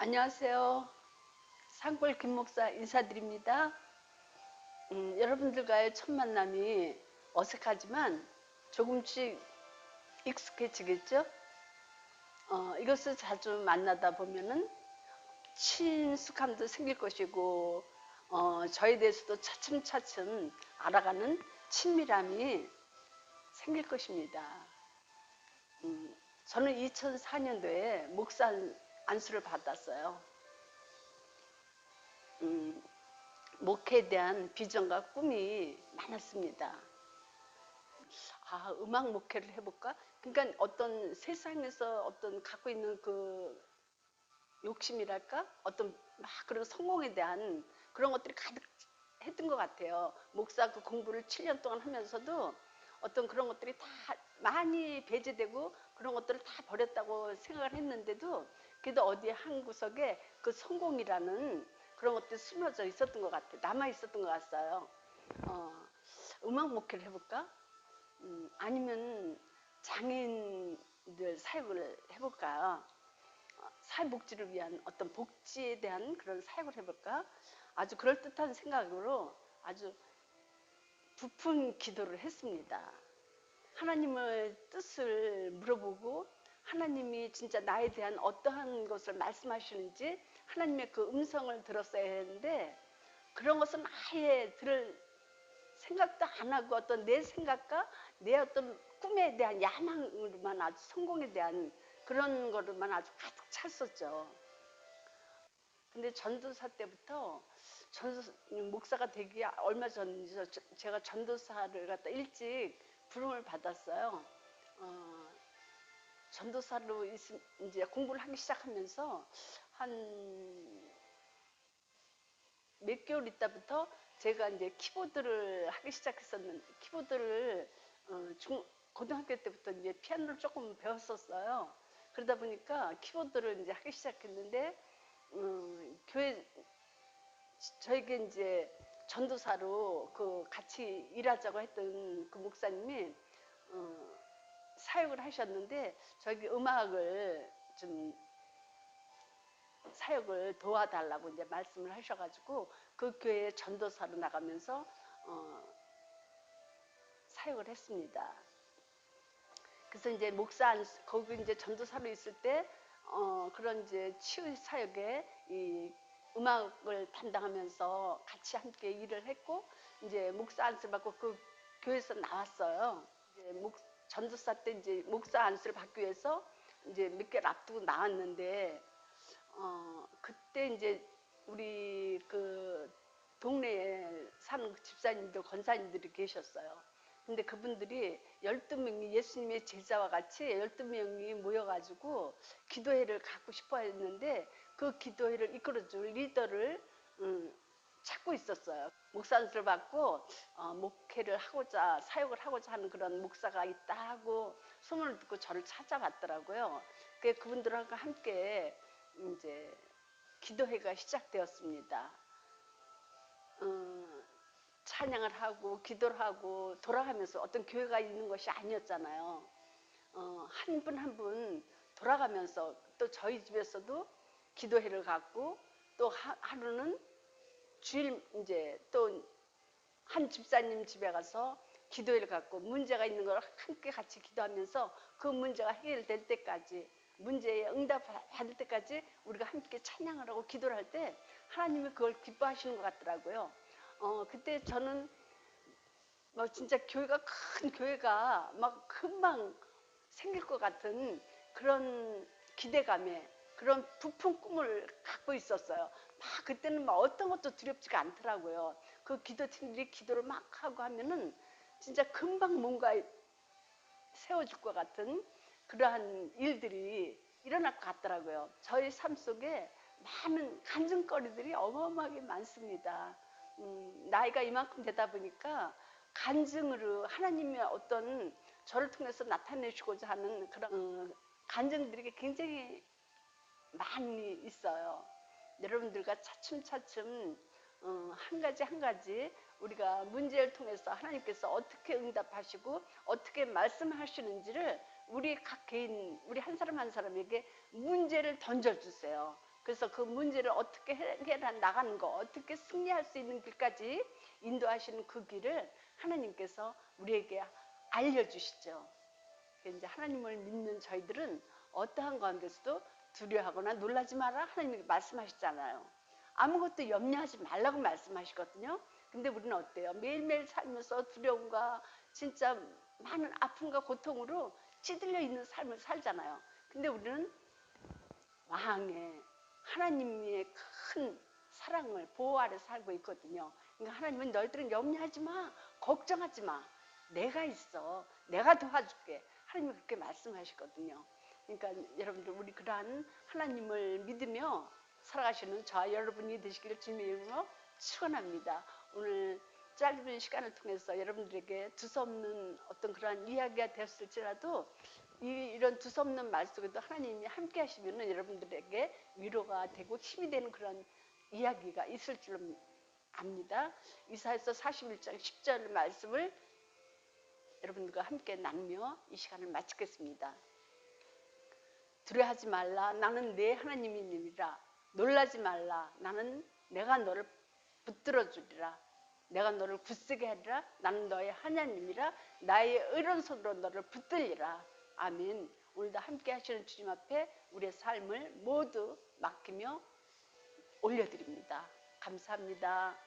안녕하세요. 산골 김목사 인사드립니다. 여러분들과의 첫 만남이 어색하지만 조금씩 익숙해지겠죠? 이것을 자주 만나다 보면은 친숙함도 생길 것이고, 저에 대해서도 차츰차츰 알아가는 친밀함이 생길 것입니다. 저는 2004년도에 목사 안수를 받았어요. 음, 목회에 대한 비전과 꿈이 많았습니다. 음악 목회를 해볼까? 그러니까 어떤 세상에서 어떤 갖고 있는 그 욕심이랄까? 어떤 막 그런 성공에 대한 그런 것들이 가득 했던 것 같아요. 목사 그 공부를 7년 동안 하면서도 어떤 그런 것들이 다 많이 배제되고 그런 것들을 다 버렸다고 생각을 했는데도 그래도 어디 한 구석에 그 성공이라는 그런 것들이 숨어져 있었던 것 같아요. 남아 있었던 것 같아요. 어, 음악 목회를 해볼까? 아니면 장애인들 사역을 해볼까요? 사회복지를 위한 어떤 복지에 대한 그런 사역을 해볼까? 아주 그럴듯한 생각으로 아주 부푼 기도를 했습니다. 하나님의 뜻을 물어보고 하나님이 진짜 나에 대한 어떠한 것을 말씀하시는지 하나님의 그 음성을 들었어야 했는데 그런 것은 아예 들을 생각도 안 하고 어떤 내 생각과 내 어떤 꿈에 대한 야망으로만 아주 성공에 대한 그런 거로만 아주 가득 찼었죠. 근데 전도사 때부터 목사가 되기 얼마 전이죠. 제가 전도사를 갖다 일찍 부름을 받았어요. 어, 전도사로 이제 공부를 하기 시작하면서 한 몇 개월 있다부터 제가 이제 키보드를 하기 시작했었는데 키보드를 고등학교 때부터 이제 피아노를 조금 배웠었어요. 그러다 보니까 키보드를 이제 하기 시작했는데 교회 저에게 이제 전도사로 그 같이 일하자고 했던 그 목사님이 어, 사역을 하셨는데 저기 음악을 좀 사역을 도와달라고 이제 말씀을 하셔가지고 그 교회에 전도사로 나가면서 어, 사역을 했습니다. 그래서 이제 거기 이제 전도사로 있을 때 그런 이제 치유 사역에 이 음악을 담당하면서 같이 함께 일을 했고 이제 목사 안수를 받고 그 교회에서 나왔어요. 이제 전도사 때 이제 목사 안수를 받기 위해서 이제 몇 개를 앞두고 나왔는데 그때 이제 우리 그 동네에 사는 집사님들, 권사님들이 계셨어요. 근데 그분들이 12명이 예수님의 제자와 같이 12명이 모여가지고 기도회를 갖고 싶어 했는데 그 기도회를 이끌어줄 리더를 찾고 있었어요. 목사님을 받고 목회를 하고자 사역을 하고자 하는 그런 목사가 있다 하고 소문을 듣고 저를 찾아봤더라고요. 그분들하고 함께 이제 기도회가 시작되었습니다. 찬양을 하고 기도를 하고 돌아가면서 어떤 교회가 있는 것이 아니었잖아요. 한 분 한 분 돌아가면서 또 저희 집에서도 기도회를 갖고 또 하루는 주일 이제 또 한 집사님 집에 가서 기도회를 갖고 문제가 있는 걸 함께 같이 기도하면서 그 문제가 해결될 때까지 문제에 응답 받을 때까지 우리가 함께 찬양을 하고 기도를 할 때 하나님이 그걸 기뻐하시는 것 같더라고요. 그때 저는 진짜 큰 교회가 막 금방 생길 것 같은 그런 기대감에 그런 부푼 꿈을 갖고 있었어요. 그때는 막 어떤 것도 두렵지가 않더라고요. 그 기도팀들이 기도를 막 하고 하면은 진짜 금방 뭔가 세워질 것 같은 그러한 일들이 일어날 것 같더라고요. 저희 삶 속에 많은 간증거리들이 어마어마하게 많습니다. 나이가 이만큼 되다 보니까 간증으로 하나님의 어떤 저를 통해서 나타내시고자 하는 그런 간증들이 굉장히 많이 있어요. 여러분들과 차츰차츰 한 가지 한 가지 우리가 문제를 통해서 하나님께서 어떻게 응답하시고 어떻게 말씀하시는지를 우리 각 개인 우리 한 사람 한 사람에게 문제를 던져주세요. 그래서 그 문제를 어떻게 해결해 나가는 거, 어떻게 승리할 수 있는 길까지 인도하시는 그 길을 하나님께서 우리에게 알려주시죠. 이제 하나님을 믿는 저희들은 어떠한 가운데서도 두려워하거나 놀라지 마라 하나님이 말씀하셨잖아요. 아무것도 염려하지 말라고 말씀하시거든요. 근데 우리는 어때요? 매일매일 살면서 두려움과 진짜 많은 아픔과 고통으로 찌들려 있는 삶을 살잖아요. 근데 우리는 왕의 하나님의 큰 사랑을 보호 아래 살고 있거든요. 그러니까 하나님은 너희들은 염려하지 마, 걱정하지 마, 내가 있어, 내가 도와줄게. 하나님이 그렇게 말씀하시거든요. 그러니까 여러분들 우리 그러한 하나님을 믿으며 살아가시는 저와 여러분이 되시기를 주님의 이름으로 축원합니다. 오늘 짧은 시간을 통해서 여러분들에게 두서없는 어떤 그러한 이야기가 됐을지라도 이런 두서없는 말 속에도 하나님이 함께 하시면 여러분들에게 위로가 되고 힘이 되는 그런 이야기가 있을 줄 압니다. 이사야서 41장 10절 말씀을 여러분들과 함께 나누며 이 시간을 마치겠습니다. 두려워하지 말라. 나는 내 하나님이니라. 놀라지 말라. 나는 내가 너를 붙들어 주리라. 내가 너를 굳세게 하리라. 나는 너의 하나님이라. 나의 의로운 손으로 너를 붙들리라. 아멘. 오늘도 함께 하시는 주님 앞에 우리의 삶을 모두 맡기며 올려드립니다. 감사합니다.